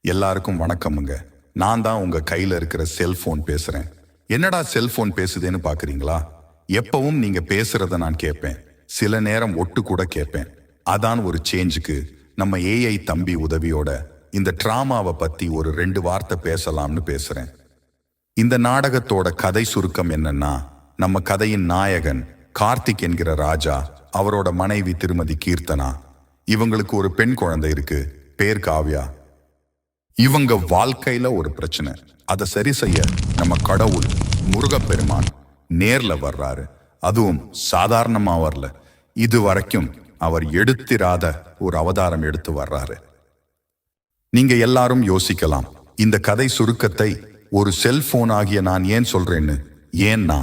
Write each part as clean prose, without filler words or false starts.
எல்லாருக்கும் வணக்கமுங்க. நான் தான் உங்க கையில இருக்கிற செல்போன் பேசுறேன். என்னடா செல்போன் பேசுதேன்னு பாக்குறீங்களா? எப்பவும் நீங்க பேசுறத நான் கேட்பேன். சில நேரம் ஒட்டு கூட கேட்பேன். அதான் ஒரு சேஞ்சுக்கு நம்ம ஏஐ தம்பி உதவியோட இந்த டிராமாவை பத்தி ஒரு 2 வார்த்தை பேசலாம்னு பேசுறேன். இந்த நாடகத்தோட கதை சுருக்கம் என்னன்னா, நம்ம கதையின் நாயகன் கார்த்திக் என்கிற ராஜா, அவரோட மனைவி திருமதி கீர்த்தனா, இவங்களுக்கு ஒரு பெண் குழந்தை இருக்கு, பேர் காவ்யா. இவங்க வாழ்க்கையில ஒரு பிரச்சனை, அதை சரி செய்ய நம்ம கடவுள் முருகப்பெருமான் நேர்ல வர்றாரு. அதுவும் சாதாரணமா வரல, இது வரைக்கும் அவர் எடுத்திராத ஒரு அவதாரம் எடுத்து வர்றாரு. நீங்க எல்லாரும் யோசிக்கலாம், இந்த கதை சுருக்கத்தை ஒரு செல்போன் ஆகிய நான் ஏன் சொல்றேன்னு. ஏன்னா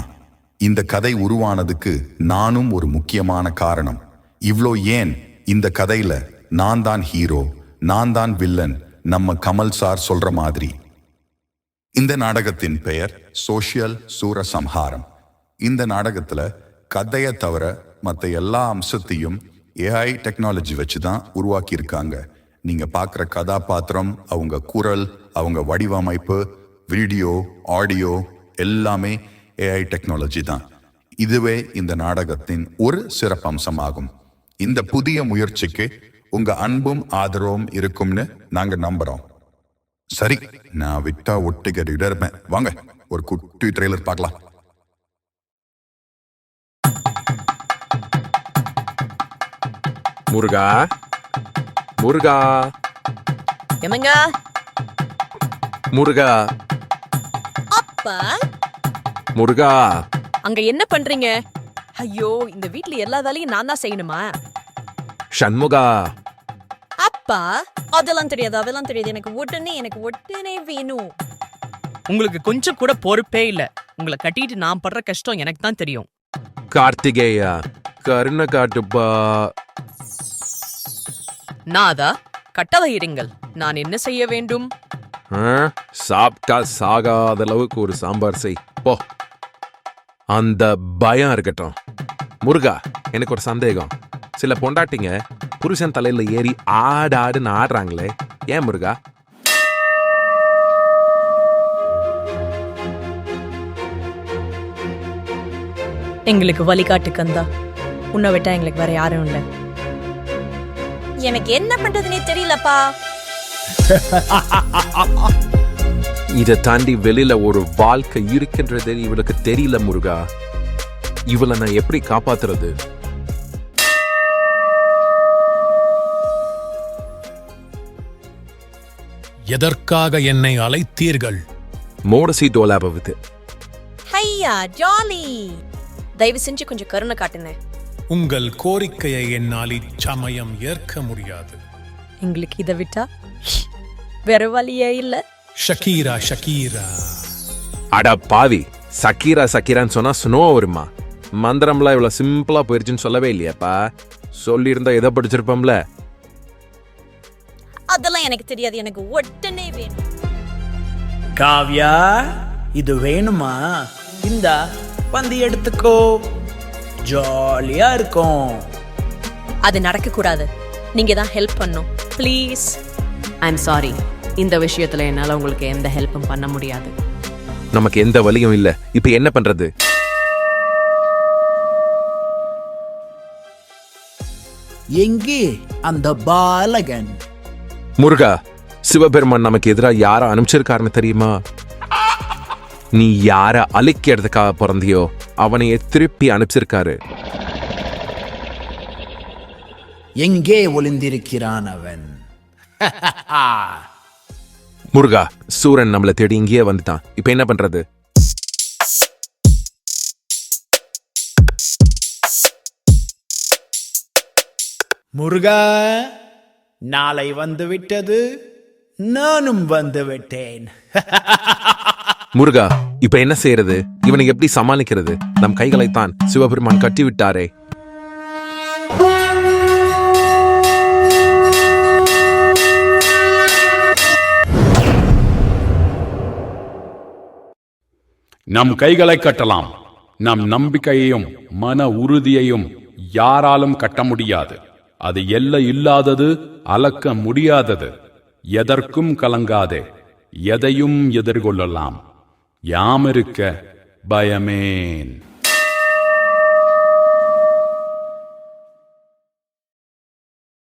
இந்த கதை உருவானதுக்கு நானும் ஒரு முக்கியமான காரணம். இவ்ளோ ஏன், இந்த கதையில நான் தான் ஹீரோ, நான் தான் வில்லன், நம்ம கமல் சார் சொல்ற மாதிரி. இந்த நாடகத்தின் பெயர் சோஷியல் சூரசம்ஹாரம். இந்த நாடகத்துல கதையை தவிர மற்ற எல்லா அம்சத்தையும் ஏஐ டெக்னாலஜி வச்சுதான் உருவாக்கி இருக்காங்க. நீங்க பார்க்குற கதாபாத்திரம், அவங்க குரல், அவங்க வடிவமைப்பு, வீடியோ, ஆடியோ எல்லாமே ஏஐ டெக்னாலஜி தான். இதுவே இந்த நாடகத்தின் ஒரு சிறப்பம்சமாகும். இந்த புதிய முயற்சிக்கு உங்க அன்பும் ஆதரவும் இருக்கும்னு நாங்க நம்புறோம். சரி, நான் விட்டா ஒட்டுக்கிட்டு இருப்பேன். வாங்க ஒரு குட்டி ட்ரெய்லர் பார்க்கலாம். முருகா, முருகா, என்னங்க முருகா, அப்பா, முருகா. அங்க என்ன பண்றீங்க? ஐயோ, இந்த வீட்ல எல்லா வேலையும் நான் தான் செய்யணுமா? ஷண்முகா, அப்பா, அதெல்லாம் தெரியாது, அதெல்லாம் தெரியாது. எனக்கு உடனே வேணும். உங்களுக்கு கொஞ்சம் கூட பொறுப்பே இல்ல. உங்களை கட்டிட்டு நான் படுற கஷ்டம் எனக்கு தான் தெரியும். கார்த்திகேயா, கருணை காட்டுப்பா. நாதா, கட்டளை இருங்கள். நான் என்ன செய்ய வேண்டும்? சாப்பிட்டா சாகாத அளவுக்கு ஒரு சாம்பார் செய் போ. அந்த பயம் இருக்கட்டும். முருகா, எனக்கு ஒரு சந்தேகம். சில பொண்டாட்டிங்க புருஷன் தலையில ஏறி ஆடுன்னு ஆடுறாங்களே, ஏன் முருகா? எங்களுக்கு வழிகாட்டு கந்தா. உன்னை விட்டா எங்களுக்கு வேற யாரும் இல்ல. எனக்கு என்ன பண்றதுனே தெரியலப்பா. இதை தாண்டி வெளியில ஒரு வாழ்க்கை இருக்கின்றது இவளுக்கு தெரியல முருகா. இவளை நான் எப்படி காப்பாத்துறது? எதற்காக என்னை அழைத்தீர்கள்? மோடசி டோலாபவது. ஹையா, ஜாலி. தயவு செஞ்சு கொஞ்சம் கருணை காட்டுங்க. உங்கள் கோரிக்கையை என்னால் இச்சமயம் ஏற்க முடியாது. எங்களுக்கு இதை விட்டா வேற வழியே இல்ல. Shakira, Shakira. அட பாவி, சக்கீரா சக்கீரான்னு சொன்னா ஸ்னோ வருமா? மந்திரம்லாம் இவ்வளவு சிம்பிளா போயிருச்சுன்னு சொல்லவே இல்லையாப்பா. சொல்லியிருந்தா எதை படிச்சிருப்போம்ல. அதெல்லாம் எனக்கு தெரியாது, எனக்கு உடனே வேணும். காவ்யா, இது வேணுமா? இந்தா வந்து எடுத்துக்கோ, ஜாலியா இருக்கும். அது நடக்க கூடாது. நீங்க தான் ஹெல்ப் பண்ணும், ப்ளீஸ். ஐம் சாரி, இந்த விஷயத்துல என்னால உங்களுக்கு எந்த ஹெல்ப்பும் பண்ண முடியாது. நமக்கு எந்த வழியும் இல்ல. இப்ப என்ன பண்றது? எங்கே அந்த பாலகன்? முருகா, சிவபெருமான் நமக்கு எதிராக யார அனுப்பிச்சிருக்காருன்னு தெரியுமா? நீ யார அழிக்கிறதுக்காக பிறந்தியோ அவனையே திருப்பி அனுப்பிச்சிருக்காரு. எங்கே ஒளிந்திருக்கிறான் அவன்? முருகா, சூரன் நம்மளை தேடி இங்கேயே வந்துட்டான். இப்ப என்ன பண்றது? முருகா, நாளை வந்து விட்டது, நானும் வந்து விட்டேன். முருகா, இப்ப என்ன செய்யறது? இவனை எப்படி சமாளிக்கிறது? நம் கைகளைத்தான் சிவபெருமான் கட்டி விட்டாரே. நம் கைகளை கட்டலாம். நம் நம்பிக்கையையும் மன உறுதியையும் யாராலும் கட்ட முடியாது. அது எல்லை இல்லாதது, அளக்க முடியாதது. எதற்கும் கலங்காதே, எதையும் எதிர்கொள்ளலாம். யாமிருக்க பயமேன்.